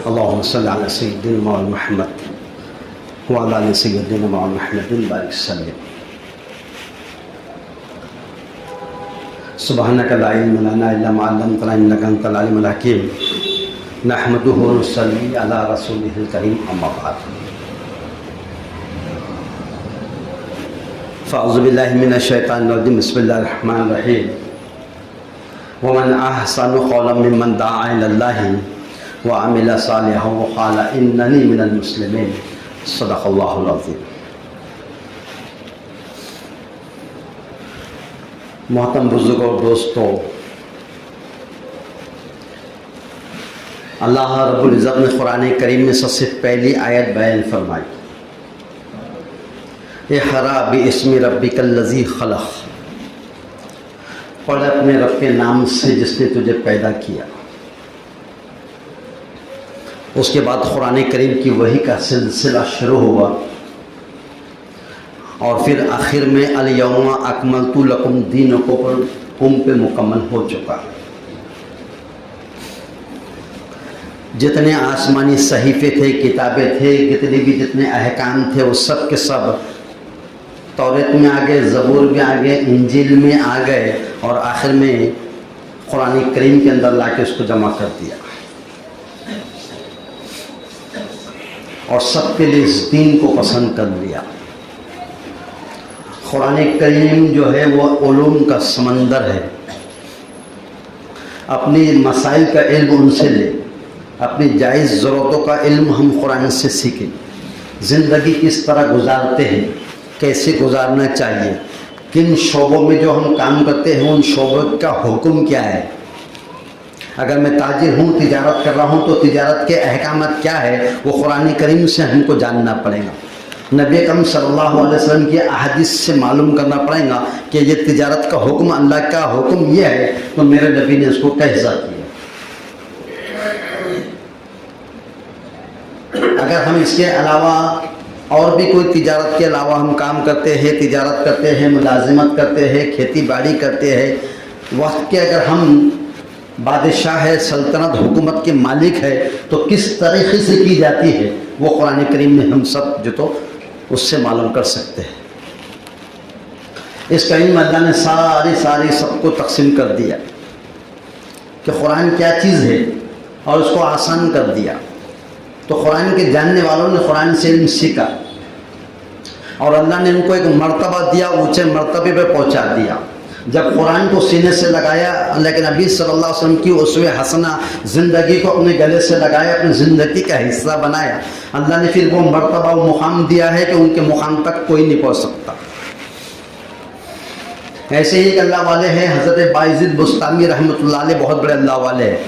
اللهم صل على سيدنا مولانا محمد وعلى آل سيدنا مولانا محمد بارك وسلم. سبحانك لا علم لنا إلا ما علمتنا إنك أنت العليم الحكيم. نحمده ونصلي على رسوله الكريم أما بعد. فأعوذ بالله من الشيطان الرجيم. بسم الله الرحمن الرحيم. ومن أحسن قولا ممن دعا إلى الله وعمل صالحا وقال إنني من المسلمين. صدق اللہ العظیم. محترم بزرگوں اور دوستوں، اللہ رب العزت نے قرآن کریم میں سب سے پہلی آیت بیان فرمائی، اقرأ باسم ربک الذی خلق، پڑھ اپنے رب کے نام سے جس نے تجھے پیدا کیا. اس کے بعد قرآن کریم کی وحی کا سلسلہ شروع ہوا اور پھر آخر میں الیوم اکملت لکم دینکم پہ مکمل ہو چکا. جتنے آسمانی صحیفے تھے، کتابیں تھے، جتنے احکام تھے، وہ سب کے سب توریت میں آ گئے، زبور میں آ گئے، انجیل میں آ گئے اور آخر میں قرآن کریم کے اندر لا کے اس کو جمع کر دیا اور سب کے لیے اس دین کو پسند کر لیا. قرآن کریم جو ہے وہ علوم کا سمندر ہے. اپنی مسائل کا علم ان سے لے، اپنی جائز ضرورتوں کا علم ہم قرآن سے سیکھیں. زندگی کس طرح گزارتے ہیں، کیسے گزارنا چاہیے، کن شعبوں میں جو ہم کام کرتے ہیں ان شعبوں کا حکم کیا ہے. اگر میں تاجر ہوں، تجارت کر رہا ہوں، تو تجارت کے احکامات کیا ہے وہ قرآن کریم سے ہم کو جاننا پڑے گا. نبی اکرم صلی اللہ علیہ وسلم کی احادیث سے معلوم کرنا پڑے گا کہ یہ تجارت کا حکم، اللہ کا حکم یہ ہے تو میرے نبی نے اس کو کیسا کیا. اگر ہم اس کے علاوہ اور بھی کوئی تجارت کے علاوہ ہم کام کرتے ہیں، تجارت کرتے ہیں، ملازمت کرتے ہیں، کھیتی باڑی کرتے ہیں، وقت کے اگر ہم بادشاہ ہے، سلطنت حکومت کے مالک ہے تو کس طریقے سے کی جاتی ہے وہ قرآن کریم میں ہم سب جو تو اس سے معلوم کر سکتے ہیں. اس کا علم اللہ نے ساری سب کو تقسیم کر دیا کہ قرآن کیا چیز ہے اور اس کو آسان کر دیا. تو قرآن کے جاننے والوں نے قرآن سے علم سیکھا اور اللہ نے ان کو ایک مرتبہ دیا، اونچے مرتبے پہ پہنچا دیا. جب قرآن کو سینے سے لگایا، اللہ کے نبی صلی اللہ علیہ وسلم کی اسوہ حسنہ زندگی کو اپنے گلے سے لگایا، اپنی زندگی کا حصہ بنایا، اللہ نے پھر وہ مرتبہ و مقام دیا ہے کہ ان کے مقام تک کوئی نہیں پہنچ سکتا. ایسے ہی ایک اللہ والے ہیں حضرت بایزید بستامی رحمۃ اللہ علیہ، بہت بڑے اللہ والے ہیں.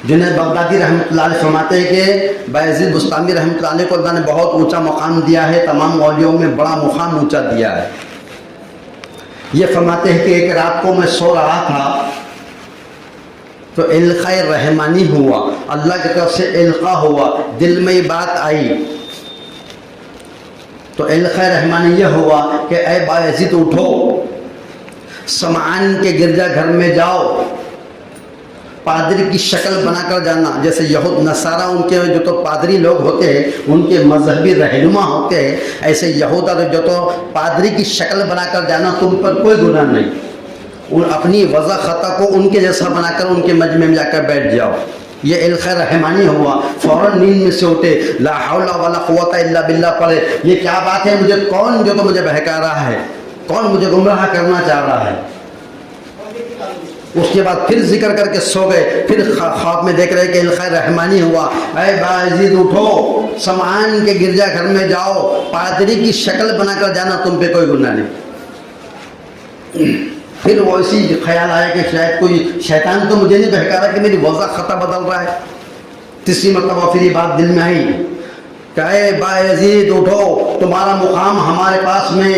جنید بغدادی رحمۃ اللہ علیہ فرماتے ہیں کہ بایزید بستامی رحمۃ اللہ علیہ کو اللہ نے بہت اونچا مقام دیا ہے، تمام اولیاءوں میں بڑا مقام اونچا دیا ہے. یہ فرماتے ہیں کہ ایک رات کو میں سو رہا تھا تو القاء رحمانی ہوا، اللہ کی طرف سے القاء ہوا، دل میں یہ بات آئی تو القاء رحمانی یہ ہوا کہ اے بایزید اٹھو، سمعان کے گرجا گھر میں جاؤ، پادری کی شکل بنا کر جانا. جیسے یہود نصارہ ان کے جو تو پادری لوگ ہوتے ہیں ان کے مذہبی رہنما ہوتے ہیں، ایسے یہود اور جو تو پادری کی شکل بنا کر جانا، تم پر کوئی گناہ نہیں. اور اپنی وضع خطا کو ان کے جیسا بنا کر ان کے مجمع میں جا کر بیٹھ جاؤ. یہ القاء رحمانی ہوا. فوراً نیند میں سے اٹھے، لا حول ولا قوت الا باللہ پڑھے. یہ کیا بات ہے، مجھے کون جو تو مجھے بہکا رہا ہے، کون مجھے گمراہ کرنا چاہ رہا ہے. اس کے بعد پھر ذکر کر کے سو گئے. پھر خواب میں دیکھ رہے کہ القاء رحمانی ہوا، اے بایزید اٹھو، سمعان کے گرجا گھر میں جاؤ، پادری کی شکل بنا کر جانا، تم پہ کوئی گناہ نہیں. پھر وہ اسی خیال آیا کہ شاید کوئی شیطان تو مجھے نہیں بہکا رہا کہ میری وضع خطا بدل رہا ہے. تیسری مرتبہ پھر یہ بات دل میں آئی کہ اے بایزید اٹھو، تمہارا مقام ہمارے پاس میں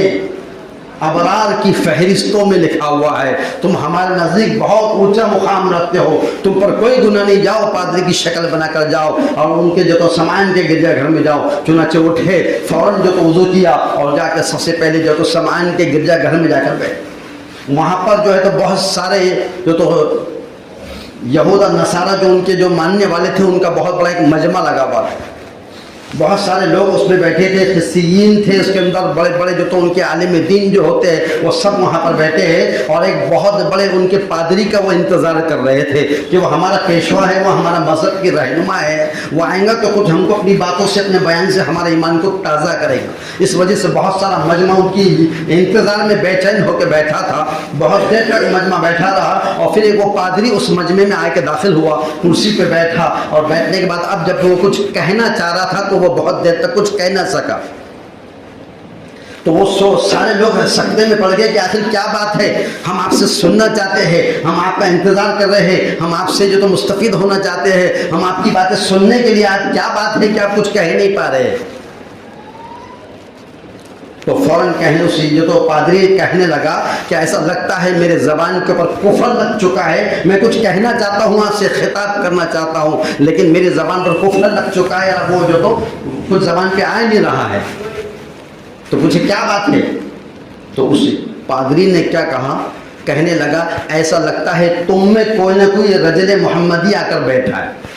ابرار کی فہرستوں میں لکھا ہوا ہے، تم ہمارے نزدیک بہت اونچا مقام رکھتے ہو، تم پر کوئی گناہ نہیں، جاؤ پادری کی شکل بنا کر جاؤ اور ان کے جو تو سمعان کے گرجا گھر میں جاؤ. چنانچہ اٹھے، فوراً جو تو وضو کیا اور جا کے سب سے پہلے جو تو سمعان کے گرجا گھر میں جا کر بیٹھے. وہاں پر جو ہے تو بہت سارے جو تو یہود اور نصارہ جو ان کے جو ماننے والے تھے ان کا بہت بڑا ایک مجمع لگا ہوا تھا، بہت سارے لوگ اس میں بیٹھے تھے، قسیین تھے اس کے اندر، بڑے بڑے جو تو ان کے عالم دین جو ہوتے ہیں وہ سب وہاں پر بیٹھے ہیں، اور ایک بہت بڑے ان کے پادری کا وہ انتظار کر رہے تھے کہ وہ ہمارا پیشوا ہے، وہ ہمارا مذہب کی رہنما ہے، وہ آئیں گا تو کچھ ہم کو اپنی باتوں سے اپنے بیان سے ہمارے ایمان کو تازہ کرے گا۔ اس وجہ سے بہت سارا مجمع ان کی انتظار میں بے چین ہو کے بیٹھا تھا، بہت دیر تک مجمع بیٹھا رہا، اور پھر ایک وہ پادری اس مجمع میں آ کے داخل ہوا، کرسی پہ بیٹھا، اور بیٹھنے کے بعد اب جب وہ کچھ کہنا چاہ رہا تھا تو وہ بہت دیر تک کچھ کہہ نہ سکا، تو وہ سارے لوگ سکتے میں پڑ گئے کہ آخر کیا بات ہے، ہم آپ سے سننا چاہتے ہیں، ہم آپ کا انتظار کر رہے ہیں، ہم آپ سے جو تو مستفید ہونا چاہتے ہیں، ہم آپ کی باتیں سننے کے لیے، آج کیا بات ہے کہ آپ کچھ کہہ نہیں پا رہے۔ تو فوراً کہنے سے جو تو پادری کہنے لگا کہ ایسا لگتا ہے میرے زبان کے اوپر کفر لگ چکا ہے، میں کچھ کہنا چاہتا ہوں، آپ سے خطاب کرنا چاہتا ہوں، لیکن میری زبان پر کفر لگ چکا ہے، اور وہ جو تو کچھ زبان پہ آ نہیں رہا ہے، تو پوچھے کیا بات ہے؟ تو اس پادری نے کیا کہا، کہنے لگا ایسا لگتا ہے تم میں کوئی نہ کوئی رجل محمدی آ کر بیٹھا ہے۔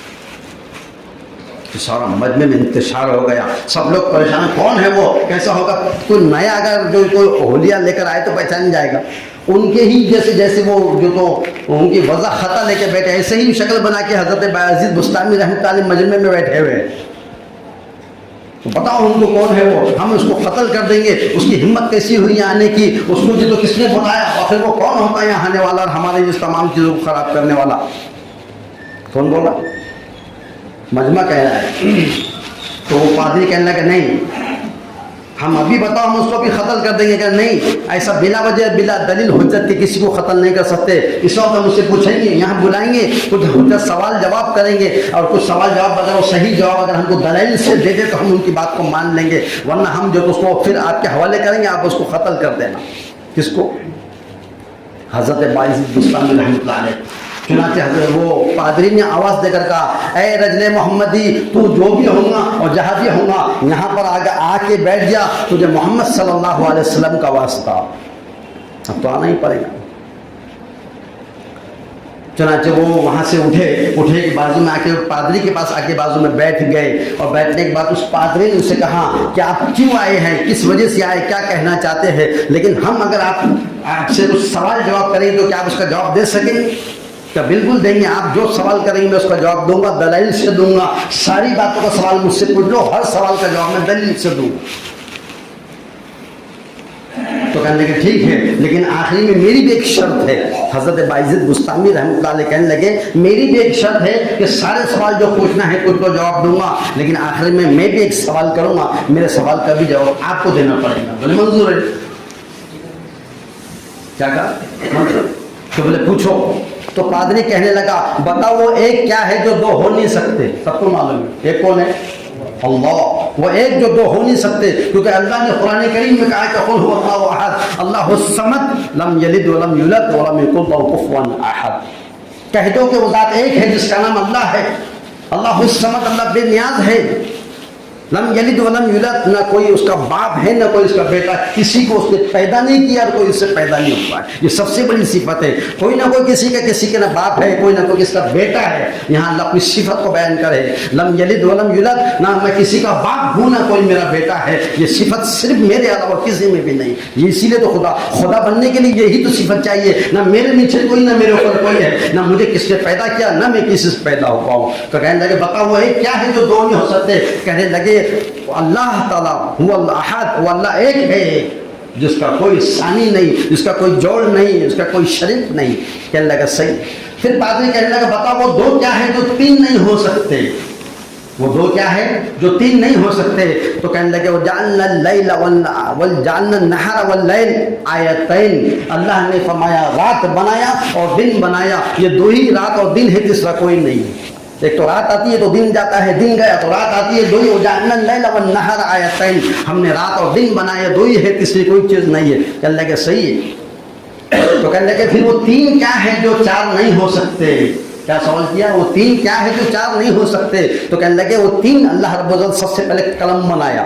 سارا مجمع میں انتشار ہو گیا، سب لوگ پریشان، کون ہے وہ، کیسا ہوگا، کوئی نیا اگر جو کوئی اولیاء لے کر آئے تو پہچان جائے گا، ان کے ہی جیسے وہ جو تو ان کی وضع خطا لے کے بیٹھے، ایسے ہی شکل بنا کے حضرت بایزید بستامی رحمۃ اللہ علیہ مجمع میں بیٹھے ہوئے، تو بتاؤ ان کو کون ہے وہ، ہم اس کو قتل کر دیں گے، اس کی ہمت کیسی ہوئی آنے کی، اس کو جو تو کس نے بلایا، اور پھر وہ کون ہوتا ہے یہاں آنے والا اور ہمارے اس تمام چیزوں کو خراب کرنے والا، کون بولا؟ مجمع کہہ رہا ہے۔ تو وہ پادری کہنے لگا نہیں، ہم ابھی بتاؤ ہم اس کو بھی قتل کر دیں گے، کہ نہیں، ایسا بلا وجہ بلا دلیل حجت کے کسی کو قتل نہیں کر سکتے، اس وقت ہم اسے پوچھیں گے، یہاں بلائیں گے، کچھ حجت سوال جواب کریں گے، اور کچھ سوال جواب اگر وہ صحیح جواب اگر ہم کو دلیل سے دے دے تو ہم ان کی بات کو مان لیں گے، ورنہ ہم جو اس کو پھر آپ کے حوالے کریں گے، آپ اس کو قتل کر دینا۔ کس کو؟ حضرت بایزید بستامی رحمۃ اللہ علیہ۔ چنانچہ حضرت وہ پادری نے آواز دے کر کہا، اے رجل محمدی، تو جو بھی ہوگا اور جہاں بھی ہوگا یہاں پر آ کے بیٹھ جا، تجھے محمد صلی اللہ علیہ وسلم کا واسطہ، اب تو آنا ہی پڑے گا۔ چنانچہ وہ وہاں سے اٹھے کہ بازو میں آ کے پادری کے پاس آ کے بازو میں بیٹھ گئے، اور بیٹھنے کے بعد اس پادری نے اسے کہا کہ آپ کیوں آئے ہیں، کس وجہ سے آئے، کیا کہنا چاہتے ہیں، لیکن ہم اگر آپ سے کچھ سوال جواب کریں تو کیا آپ اس کا جواب دے سکیں گے؟ کہ بالکل دیں گے، آپ جو سوال کریں گے میں اس کا جواب دوں گا، دلائل سے دوں گا، ساری باتوں کا سوال مجھ سے پوچھ لو، ہر سوال کا جواب میں دلیل سے دوں گا۔ تو کہنے لگے ٹھیک ہے، لیکن آخری میں میری بھی ایک شرط ہے۔ حضرت بایزید بستامی رحمۃ اللہ علیہ کہنے لگے میری بھی ایک شرط ہے کہ سارے سوال جو پوچھنا ہے کچھ کو جواب دوں گا، لیکن آخر میں بھی ایک سوال کروں گا، میرے سوال کا بھی جواب آپ کو دینا پڑے گا۔ بولے منظور ہے؟ کیا کہا؟ تو بولے پوچھو۔ تو پادری کہنے لگا بتاؤ وہ ایک کیا ہے جو دو ہو نہیں سکتے؟ سب کو معلوم ہے ایک کون ہے؟ اللہ۔ وہ ایک جو دو ہو نہیں سکتے، کیونکہ اللہ نے قرآن کریم میں کہا کہ قل هو اللہ احد اللہ الصمد لم یلد ولم یولد ولم یکن له کفوا احد۔ کہہ دو کہ وہ ذات ایک ہے جس کا نام اللہ ہے، اللہ الصمد، اللہ بے نیاز ہے، لم یلد ولم یولد، نہ کوئی اس کا باپ ہے نہ کوئی اس کا بیٹا، کسی کو اس نے پیدا نہیں کیا اور کوئی اس سے پیدا نہیں ہوا ہے، یہ سب سے بڑی صفت ہے۔ کوئی نہ کوئی کسی کے نہ باپ ہے، کوئی نہ کوئی کسی کا بیٹا ہے، یہاں اللہ اپنی صفت کو بیان کرے، لم یلد ولم یولد، نہ میں کسی کا باپ ہوں نہ کوئی میرا بیٹا ہے، یہ صفت صرف میرے علاوہ کسی میں بھی نہیں، یہ اسی لیے تو خدا بننے کے لیے یہی تو صفت چاہیے، نہ میرے نیچے کوئی نہ میرے اوپر کوئی ہے، نہ مجھے کس نے پیدا کیا نہ میں کسی سے پیدا ہو پاؤں۔ تو کہنے لگے بتاؤ وہ ایک کیا ہے جو دو نہیں ہو سکتے؟ کہنے لگے اللہ تعالیٰ هو الاحد، وہ اللہ ایک ہے جس کا کوئی ثانی نہیں، جس کا کوئی جوڑ نہیں، جس کا کوئی شریک نہیں۔ کہنے لگا صحیح۔ پھر پادری کہنے لگا بتاؤ وہ دو کیا ہے جو تین نہیں ہو سکتے؟ وہ دو کیا ہے جو تین نہیں ہو سکتے؟ تو کہنے لگے وجعلنا اللیل وجعلنا النہار واللیل آیتین، اللہ نے فرمایا رات بنایا اور دن بنایا، یہ دو ہی رات اور دن ہے، تیسرا کوئی نہیں۔ ایک تو رات آتی ہے تو دن جاتا ہے، دن گیا تو رات آتی ہے، دو ہی، وجعلنا اللیل والنہار آیتین، ہم نے رات اور دن بنایا، دو ہی ہے، تیسری کوئی چیز نہیں ہے۔ کہنے لگے صحیح ہے۔ تو کہنے لگے پھر وہ تین کیا ہے جو چار نہیں ہو سکتے؟ کیا سوال کیا؟ وہ تین کیا ہے جو چار نہیں ہو سکتے؟ تو کہنے لگے وہ تین، اللہ رب العزت سب سے پہلے قلم بنایا،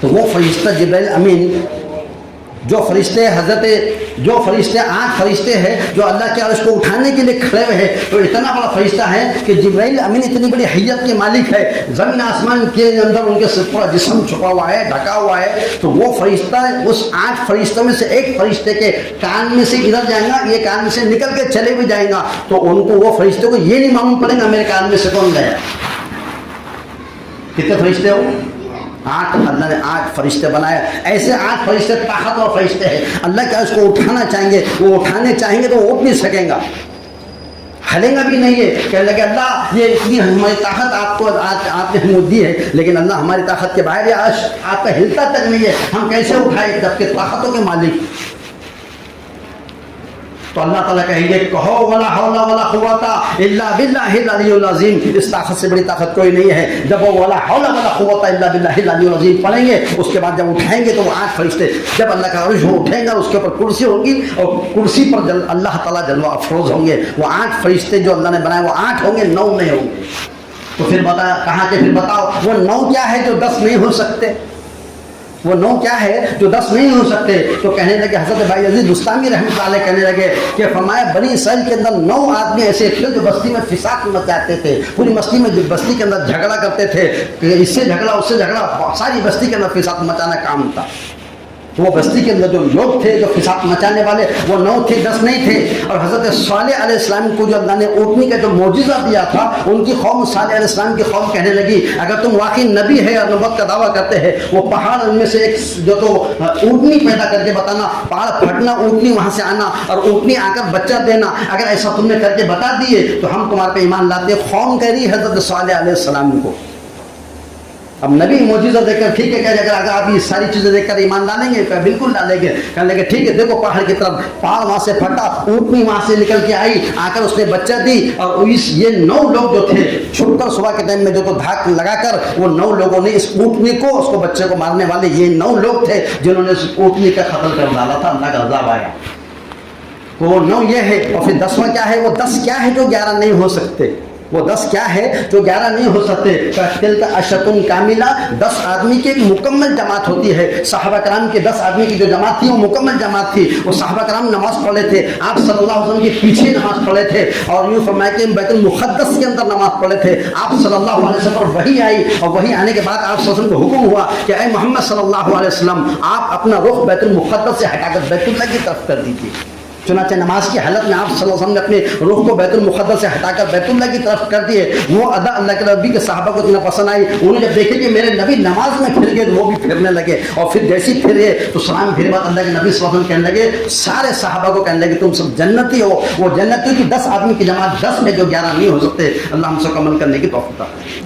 تو وہ فرشتہ جبرائیل امین جو فرشتے جو فرشتے 8 فرشتے ہیں جو اللہ کے عرش کو اٹھانے کے لیے کھڑے ہوئے ہیں، تو اتنا بڑا فرشتہ ہے کہ جبرائیل امین اتنی بڑی حیت کے مالک ہے، زمین آسمان کے اندر ان کے پورا جسم چھپا ہوا ہے، ڈھکا ہوا ہے، تو وہ فرشتہ اس 8 فرشتوں میں سے ایک فرشتے کے کان میں سے ادھر جائے گا، یہ کان میں سے نکل کے چلے بھی جائے گا، تو ان کو وہ فرشتے کو یہ نہیں معلوم پڑے گا میرے کان میں سے کون گیا۔ کتنے فرشتے ہو؟ 8۔ اللہ نے 8 فرشتے بنائے، ایسے 8 فرشتے طاقت اور فرشتے ہیں، اللہ کے عرش کو اٹھانا چاہیں گے، وہ اٹھانے چاہیں گے تو وہ اٹھ نہیں سکیں گا، ہلیں گا بھی نہیں ہے، کہنے لگے اللہ یہ اتنی ہماری طاقت آپ نے ہمیں دی ہے، لیکن اللہ ہماری طاقت کے باہر عرش آپ کا ہلتا تک نہیں ہے، ہم کیسے اٹھائے جبکہ طاقتوں کے مالک۔ تو اللہ تعالیٰ کہیں گے کہو ولا حول ولا قوت الا باللہ العلی العظیم، اس طاقت سے بڑی طاقت کوئی نہیں ہے۔ جب وہ ولا حول ولا قوت الا باللہ العلی العظیم پڑھیں گے، اس کے بعد جب اٹھائیں گے تو وہ 8 فرشتے جب اللہ کا عرش اٹھیں گا، اس کے اوپر کرسی ہوگی اور کرسی پر اللہ تعالیٰ جلوہ افروز ہوں گے، وہ 8 فرشتے جو اللہ نے بنائے وہ 8 ہوں گے، 9 نہیں ہوں گے۔ تو پھر کہا کہ پھر بتاؤ وہ 9 کیا ہے جو 10 نہیں ہو سکتے، وہ 9 کیا ہے جو 10 نہیں ہو سکتے؟ تو کہنے لگے حضرت بھائی عزیز بستامی رحمۃ اللہ علیہ کہنے لگے کہ فرمایا بنی اسرائیل کے اندر 9 آدمی ایسے تھے جو بستی میں فساد مچاتے تھے، پوری بستی میں بستی کے اندر جھگڑا کرتے تھے، اس سے جھگڑا اس سے جھگڑا، ساری بستی کے اندر فساد مچانا کام تھا۔ وہ بستی کے اندر جو لوگ تھے جو فساد مچانے والے وہ 9 تھے، 10 نہیں تھے۔ اور حضرت صالح علیہ السلام کو جو اللہ نے اونٹنی کا جو معجزہ دیا تھا، ان کی قوم صالح علیہ السلام کی قوم کہنے لگی اگر تم واقعی نبی ہے اور نبوت کا دعویٰ کرتے ہیں، وہ پہاڑ ان میں سے ایک جو تو اونٹنی پیدا کر کے بتانا، پہاڑ پھٹنا، اونٹنی وہاں سے آنا اور اونٹنی آ کر بچہ دینا، اگر ایسا تم نے کر کے بتا دیے تو ہم تمہارے پہ ایمان لاتے۔ قوم کہہ رہی حضرت صالح علیہ السلام کو، اب نبی معجزہ دیکھ کر ٹھیک ہے کہ اگر آپ یہ ساری چیزیں دیکھ کر ایمان ڈالیں گے کہ بالکل ڈالیں گے، کہنے لگے ٹھیک ہے دیکھو پہاڑ کی طرف، پہاڑ وہاں سے پھٹا، اونٹنی وہاں سے نکل کے آئی، آ کر اس نے بچہ دی، اور یہ 9 لوگ جو تھے چھپ کر صبح کے ٹائم میں جو تو دھاک لگا کر وہ 9 لوگوں نے اس اونٹنی کو، اس کو بچے کو مارنے والے یہ 9 لوگ تھے جنہوں نے اس اونٹنی کا قتل کر ڈالا تھا، اللہ کا عذاب آیا۔ تو وہ 9 یہ ہے، اور پھر 10واں کیا ہے؟ وہ 10 کیا ہے جو 11 نہیں ہو سکتے؟ وہ 10 کیا ہے جو 11 نہیں ہو سکتے؟ تلک عشرۃ کاملہ، 10 آدمی کی ایک مکمل جماعت ہوتی ہے۔ صحابہ کرام کے 10 آدمی کی جو جماعت تھی وہ مکمل جماعت تھی۔ وہ صحابہ کرام نماز پڑھے تھے، آپ صلی اللہ علیہ وسلم کے پیچھے نماز پڑھے تھے، اور یوں فرمایا کہ بیت المقدس کے اندر نماز پڑھے تھے۔ آپ صلی اللہ علیہ وسلم پر وحی آئی، اور وحی آنے کے بعد آپ صلی اللہ علیہ وسلم کو حکم ہوا کہ اے محمد صلی اللہ علیہ وسلم آپ اپنا رخ بیت المقدس سے ہٹا کر بیت اللہ کی طرف کر دیجیے۔ چنانچہ نماز کی حالت میں آپ صلی اللہ علیہ وسلم نے اپنے رخ کو بیت المقدس سے ہٹا کر بیت اللہ کی طرف کر دیے۔ وہ ادا اللہ کے نبی کے صحابہ کو اتنا پسند آئی، انہوں نے جب دیکھے کہ میرے نبی نماز میں پھر گئے تو وہ بھی پھرنے لگے، اور پھر جیسے ہی پھرے تو سلام پھر بعد اللہ کے نبی صلی اللہ علیہ وسلم کہنے لگے سارے صحابہ کو کہنے لگے تم سب جنتی ہو۔ وہ جنتی کی 10 آدمی کی جماعت 10 میں جو 11 نہیں ہو سکتے، اللہ ہم سب کو عمل کرنے کی توفیق عطا فرمائے۔